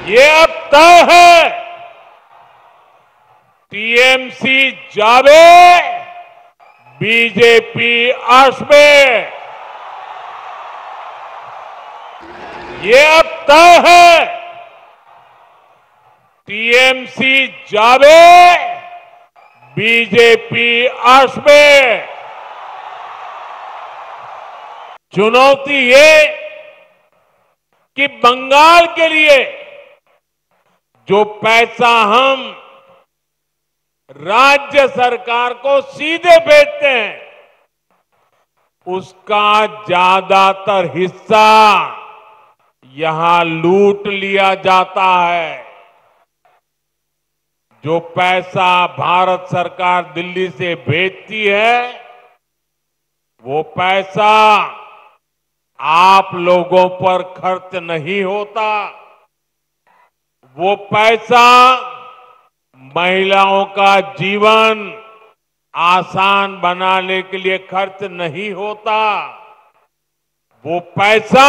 ये अब तय है, टीएमसी जावे, बीजेपी आसवे। ये अब तय है, टीएमसी जावे, बीजेपी आसवे। चुनौती ये कि बंगाल के लिए जो पैसा हम राज्य सरकार को सीधे भेजते हैं, उसका ज्यादातर हिस्सा यहां लूट लिया जाता है। जो पैसा भारत सरकार दिल्ली से भेजती है, वो पैसा आप लोगों पर खर्च नहीं होता। वो पैसा महिलाओं का जीवन आसान बनाने के लिए खर्च नहीं होता। वो पैसा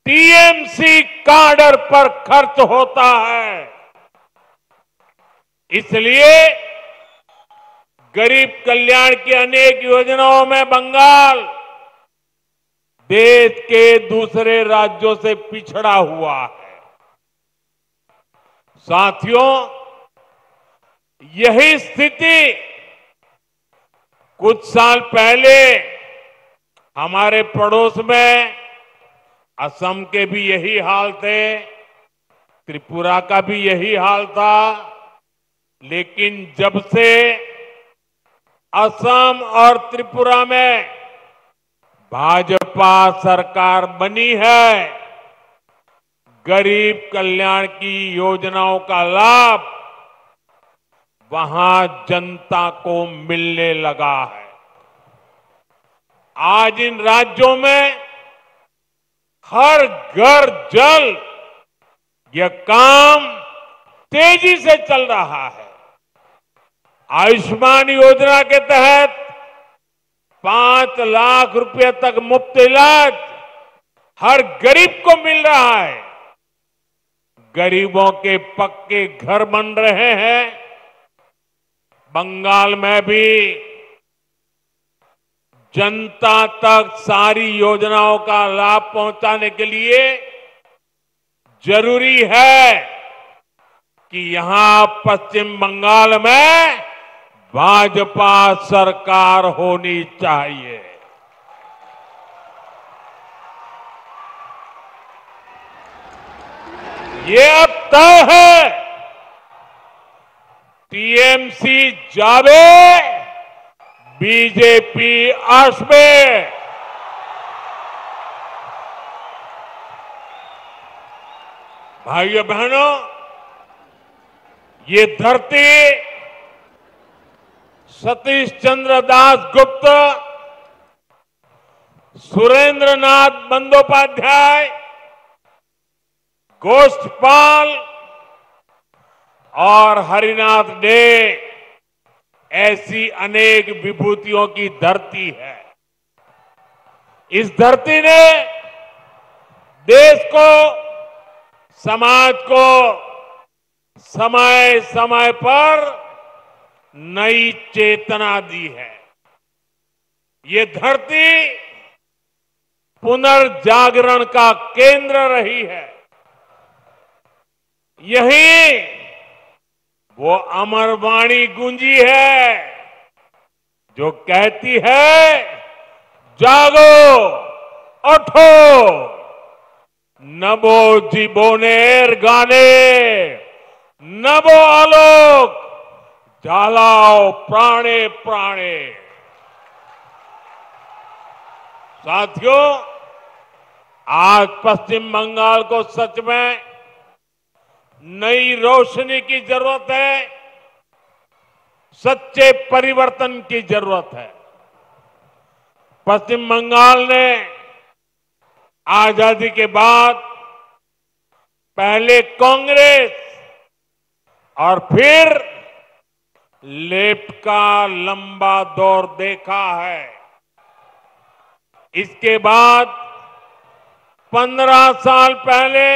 टीएमसी काडर पर खर्च होता है। इसलिए गरीब कल्याण की अनेक योजनाओं में बंगाल देश के दूसरे राज्यों से पिछड़ा हुआ है। साथियों, यही स्थिति कुछ साल पहले हमारे पड़ोस में असम के भी यही हाल थे, त्रिपुरा का भी यही हाल था। लेकिन जब से असम और त्रिपुरा में भाजपा सरकार बनी है, गरीब कल्याण की योजनाओं का लाभ वहां जनता को मिलने लगा है। आज इन राज्यों में हर घर जल, यह काम तेजी से चल रहा है। आयुष्मान योजना के तहत 5 लाख रुपए तक मुफ्त इलाज हर गरीब को मिल रहा है। गरीबों के पक्के घर बन रहे हैं। बंगाल में भी जनता तक सारी योजनाओं का लाभ पहुंचाने के लिए जरूरी है कि यहां पश्चिम बंगाल में भाजपा सरकार होनी चाहिए। ये अब तय है, टीएमसी जावे, बीजेपी आसवे। भाइयों बहनों, ये धरती सतीश चंद्र दास गुप्त, सुरेंद्र नाथ बंदोपाध्याय, गोष्ठपाल और हरिनाथ डे ऐसी अनेक विभूतियों की धरती है। इस धरती ने देश को, समाज को समय समय पर नई चेतना दी है। ये धरती पुनर्जागरण का केंद्र रही है। यही वो अमर वाणी गूंजी है जो कहती है, जागो, उठो, नभो जीवोनेर गाने, नभो आलोक, जालाओ प्राणे प्राणे। साथियों, आज पश्चिम बंगाल को सच में नई रोशनी की जरूरत है, सच्चे परिवर्तन की जरूरत है। पश्चिम बंगाल ने आजादी के बाद पहले कांग्रेस और फिर लेफ्ट का लंबा दौर देखा है। इसके बाद 15 साल पहले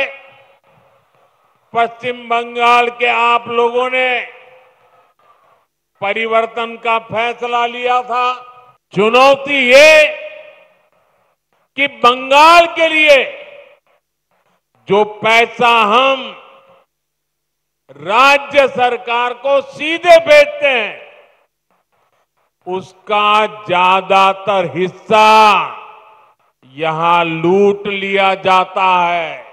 पश्चिम बंगाल के आप लोगों ने परिवर्तन का फैसला लिया था। चुनौती ये कि बंगाल के लिए जो पैसा हम राज्य सरकार को सीधे भेजते हैं, उसका ज्यादातर हिस्सा यहां लूट लिया जाता है।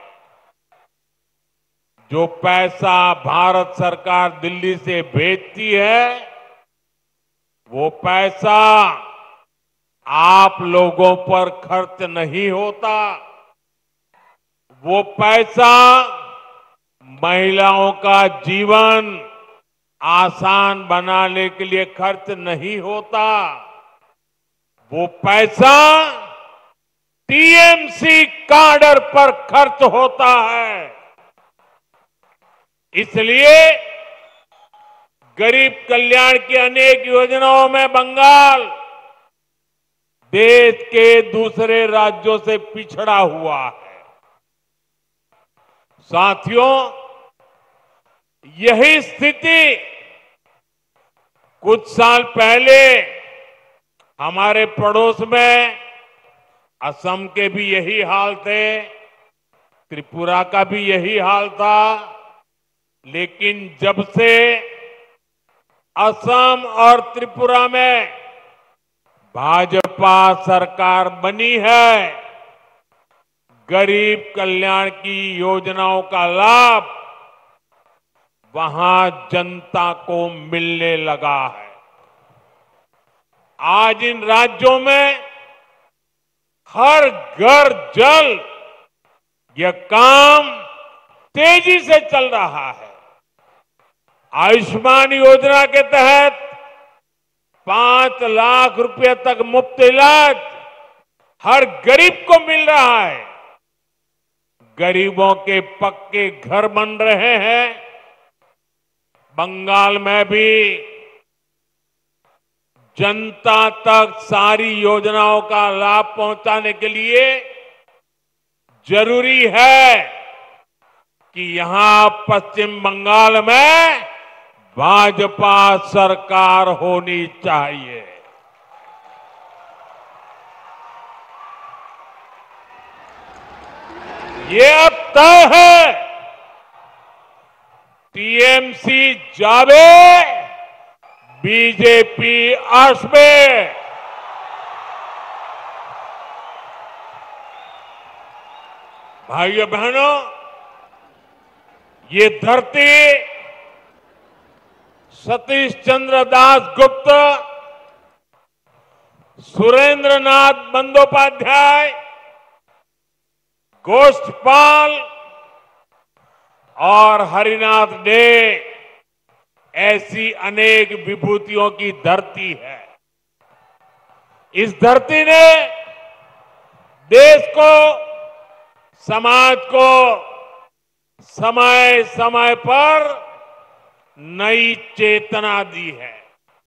जो पैसा भारत सरकार दिल्ली से भेजती है, वो पैसा आप लोगों पर खर्च नहीं होता। वो पैसा महिलाओं का जीवन आसान बनाने के लिए खर्च नहीं होता। वो पैसा टीएमसी काडर पर खर्च होता है। इसलिए गरीब कल्याण की अनेक योजनाओं में बंगाल देश के दूसरे राज्यों से पिछड़ा हुआ है। साथियों, यही स्थिति कुछ साल पहले हमारे पड़ोस में असम के भी यही हाल थे, त्रिपुरा का भी यही हाल था। लेकिन जब से असम और त्रिपुरा में भाजपा सरकार बनी है, गरीब कल्याण की योजनाओं का लाभ वहां जनता को मिलने लगा है। आज इन राज्यों में हर घर जल, यह काम तेजी से चल रहा है। आयुष्मान योजना के तहत 5 लाख रुपए तक मुफ्त इलाज हर गरीब को मिल रहा है। गरीबों के पक्के घर बन रहे हैं। बंगाल में भी जनता तक सारी योजनाओं का लाभ पहुंचाने के लिए जरूरी है कि यहां पश्चिम बंगाल में भाजपा सरकार होनी चाहिए। ये अब तय है। टीएमसी जावे, बीजेपी आसबे। भाइयों बहनों, ये धरती सतीश चंद्र दास गुप्त, सुरेंद्र नाथ बंदोपाध्याय, गोष्ठपाल और हरिनाथ डे ऐसी अनेक विभूतियों की धरती है। इस धरती ने देश को, समाज को समय समय पर नई चेतना दी है।